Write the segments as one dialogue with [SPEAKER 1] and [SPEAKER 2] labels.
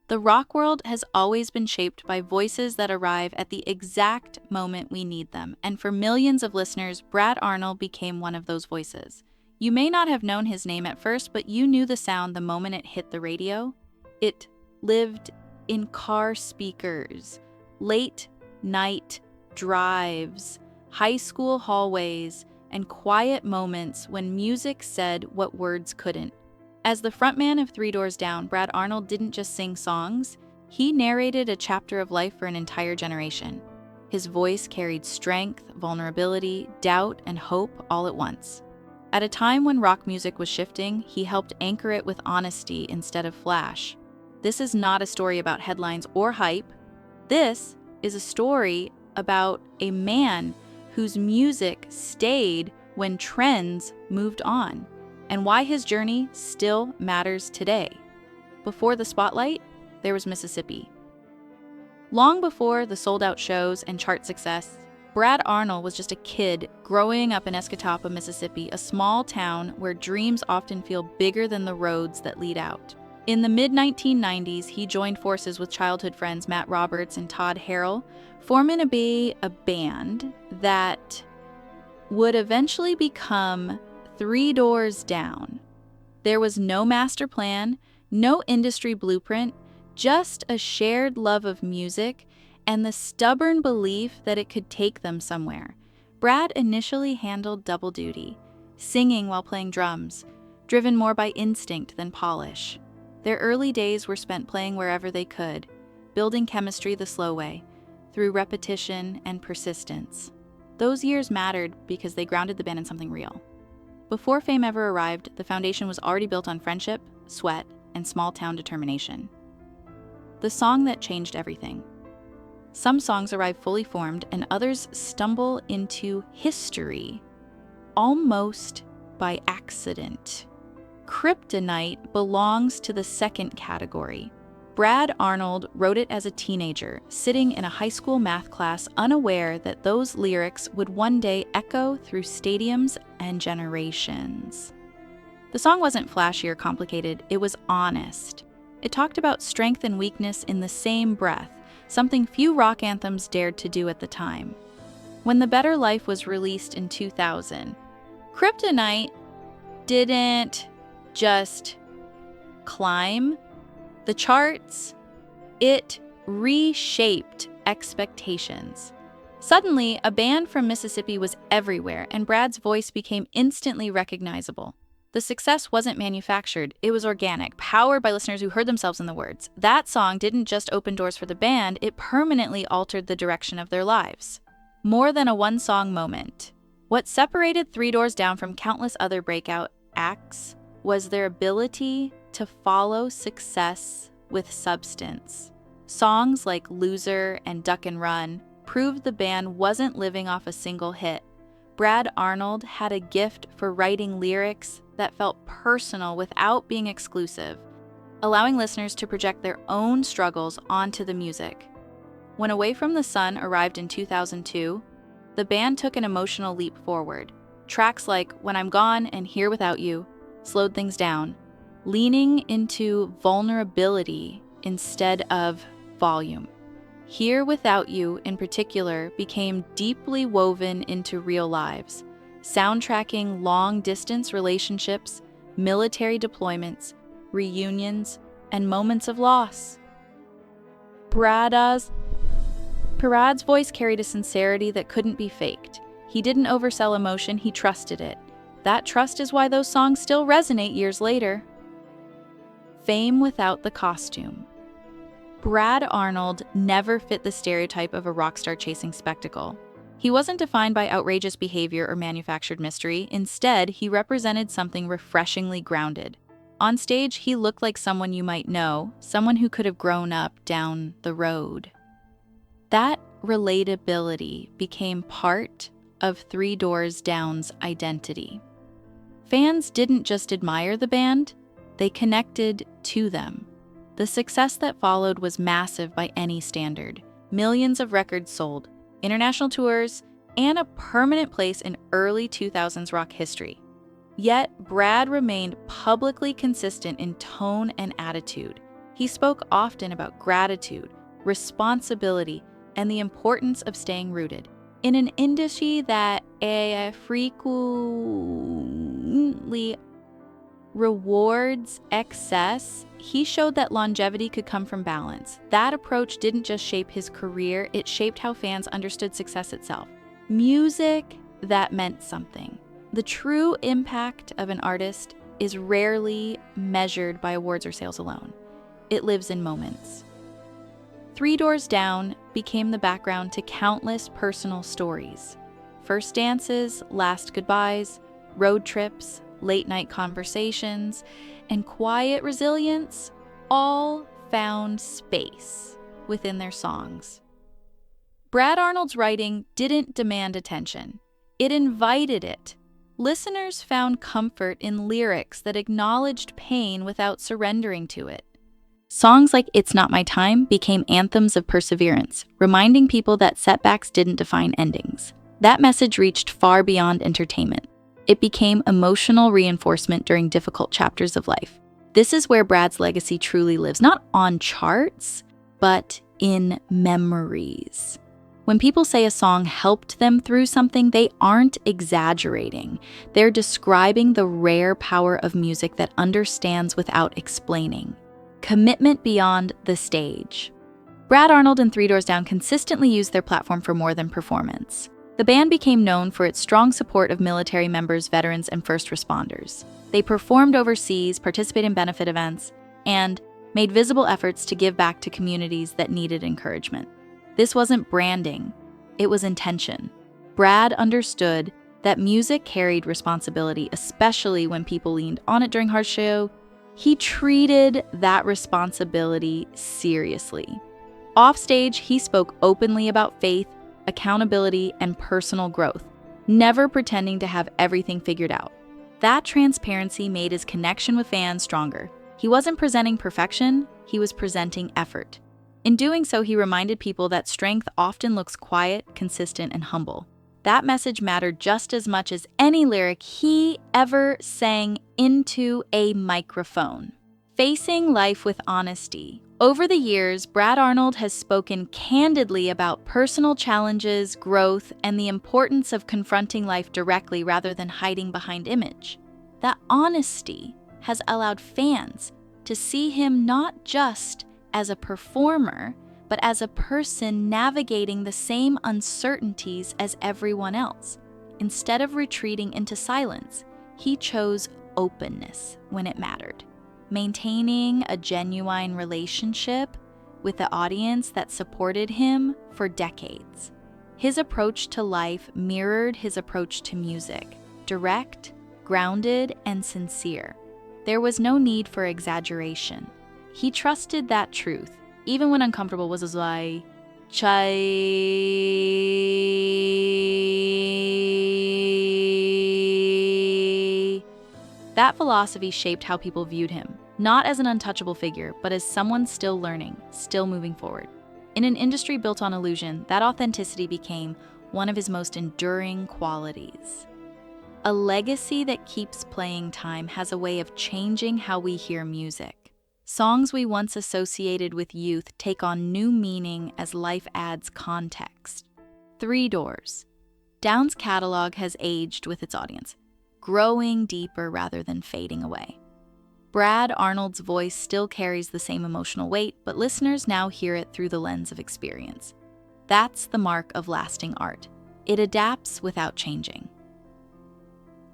[SPEAKER 1] The rock world has always been shaped by voices that arrive at the exact moment we need them, and for millions of listeners, Brad Arnold became one of those voices. You may not have known his name at first, but you knew the sound the moment it hit the radio. It lived in car speakers, late night drives, high school hallways, and quiet moments when music said what words couldn't. As the frontman of Three Doors Down, Brad Arnold didn't just sing songs, he narrated a chapter of life for an entire generation. His voice carried strength, vulnerability, doubt, and hope all at once. At a time when rock music was shifting, he helped anchor it with honesty instead of flash. This is not a story about headlines or hype. This is a story about a man whose music stayed when trends moved on, and why his journey still matters today. Before the spotlight, there was Mississippi. Long before the sold-out shows and chart success, Brad Arnold was just a kid growing up in Escatawpa, Mississippi, a small town where dreams often feel bigger than the roads that lead out. In the mid-1990s, he joined forces with childhood friends Matt Roberts and Todd Harrell, forming a band that would eventually become Three Doors Down. There was no master plan, no industry blueprint, just a shared love of music and the stubborn belief that it could take them somewhere. Brad initially handled double duty, singing while playing drums, driven more by instinct than polish. Their early days were spent playing wherever they could, building chemistry the slow way, through repetition and persistence. Those years mattered because they grounded the band in something real. Before fame ever arrived, the foundation was already built on friendship, sweat, and small-town determination. The song that changed everything. Some songs arrive fully formed, and others stumble into history, almost by accident. Kryptonite belongs to the second category. Brad Arnold wrote it as a teenager, sitting in a high school math class, unaware that those lyrics would one day echo through stadiums and generations. The song wasn't flashy or complicated, it was honest. It talked about strength and weakness in the same breath, something few rock anthems dared to do at the time. When The Better Life was released in 2000, Kryptonite didn't just climb the charts, it reshaped expectations. Suddenly, a band from Mississippi was everywhere, and Brad's voice became instantly recognizable. The success wasn't manufactured, it was organic, powered by listeners who heard themselves in the words. That song didn't just open doors for the band, it permanently altered the direction of their lives. More than a one-song moment. What separated Three Doors Down from countless other breakout acts was their ability to follow success with substance. Songs like Loser and Duck and Run proved the band wasn't living off a single hit. Brad Arnold had a gift for writing lyrics that felt personal without being exclusive, allowing listeners to project their own struggles onto the music. When Away from the Sun arrived in 2002, the band took an emotional leap forward. Tracks like When I'm Gone and Here Without You slowed things down, leaning into vulnerability instead of volume. Here Without You, in particular, became deeply woven into real lives, soundtracking long-distance relationships, military deployments, reunions, and moments of loss. Brad's voice carried a sincerity that couldn't be faked. He didn't oversell emotion, he trusted it. That trust is why those songs still resonate years later. Fame without the costume. Brad Arnold never fit the stereotype of a rock star chasing spectacle. He wasn't defined by outrageous behavior or manufactured mystery. Instead, he represented something refreshingly grounded. On stage, he looked like someone you might know, someone who could have grown up down the road. That relatability became part of Three Doors Down's identity. Fans didn't just admire the band, they connected to them. The success that followed was massive by any standard. Millions of records sold, international tours, and a permanent place in early 2000s rock history. Yet, Brad remained publicly consistent in tone and attitude. He spoke often about gratitude, responsibility, and the importance of staying rooted. In an industry that frequently rewards excess, he showed that longevity could come from balance. That approach didn't just shape his career, it shaped how fans understood success itself. Music that meant something. The true impact of an artist is rarely measured by awards or sales alone. It lives in moments. Three Doors Down became the background to countless personal stories. First dances, last goodbyes, road trips, late-night conversations, and quiet resilience all found space within their songs. Brad Arnold's writing didn't demand attention. It invited it. Listeners found comfort in lyrics that acknowledged pain without surrendering to it. Songs like It's Not My Time became anthems of perseverance, reminding people that setbacks didn't define endings. That message reached far beyond entertainment. It became emotional reinforcement during difficult chapters of life. This is where Brad's legacy truly lives, not on charts, but in memories. When people say a song helped them through something, they aren't exaggerating. They're describing the rare power of music that understands without explaining. Commitment beyond the stage. Brad Arnold and Three Doors Down consistently used their platform for more than performance. The band became known for its strong support of military members, veterans, and first responders. They performed overseas, participated in benefit events, and made visible efforts to give back to communities that needed encouragement. This wasn't branding, it was intention. Brad understood that music carried responsibility, especially when people leaned on it during hard show. He treated that responsibility seriously. Offstage, he spoke openly about faith, accountability, and personal growth, never pretending to have everything figured out. That transparency made his connection with fans stronger. He wasn't presenting perfection, he was presenting effort. In doing so, he reminded people that strength often looks quiet, consistent, and humble. That message mattered just as much as any lyric he ever sang into a microphone. Facing life with honesty. Over the years, Brad Arnold has spoken candidly about personal challenges, growth, and the importance of confronting life directly rather than hiding behind image. That honesty has allowed fans to see him not just as a performer, but as a person navigating the same uncertainties as everyone else. Instead of retreating into silence, he chose openness when it mattered, maintaining a genuine relationship with the audience that supported him for decades. His approach to life mirrored his approach to music, direct, grounded, and sincere. There was no need for exaggeration. He trusted that truth, even when uncomfortable was his lie. That philosophy shaped how people viewed him, not as an untouchable figure, but as someone still learning, still moving forward. In an industry built on illusion, that authenticity became one of his most enduring qualities. A legacy that keeps playing time has a way of changing how we hear music. Songs we once associated with youth take on new meaning as life adds context. Three Doors. Down's catalog has aged with its audience, growing deeper rather than fading away. Brad Arnold's voice still carries the same emotional weight, but listeners now hear it through the lens of experience. That's the mark of lasting art. It adapts without changing.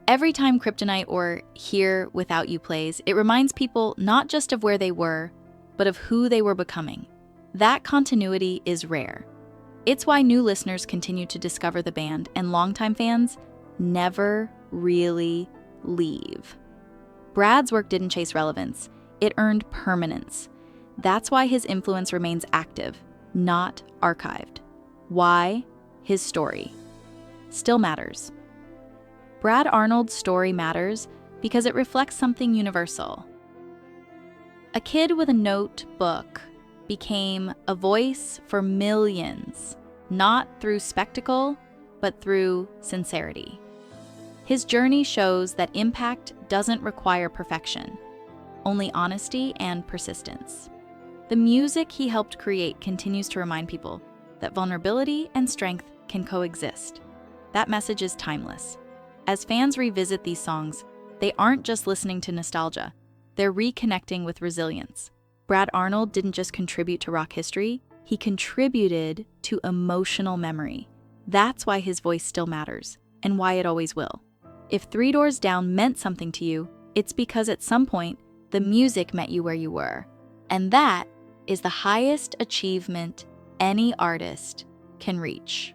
[SPEAKER 1] Every time Kryptonite or Here Without You plays, it reminds people not just of where they were, but of who they were becoming. That continuity is rare. It's why new listeners continue to discover the band, and longtime fans never really leave. Brad's work didn't chase relevance, it earned permanence. That's why his influence remains active, not archived. Why? His story still matters. Brad Arnold's story matters because it reflects something universal. A kid with a notebook became a voice for millions, not through spectacle, but through sincerity. His journey shows that impact doesn't require perfection, only honesty and persistence. The music he helped create continues to remind people that vulnerability and strength can coexist. That message is timeless. As fans revisit these songs, they aren't just listening to nostalgia, they're reconnecting with resilience. Brad Arnold didn't just contribute to rock history, he contributed to emotional memory. That's why his voice still matters, and why it always will. If Three Doors Down meant something to you, it's because at some point, the music met you where you were. And that is the highest achievement any artist can reach.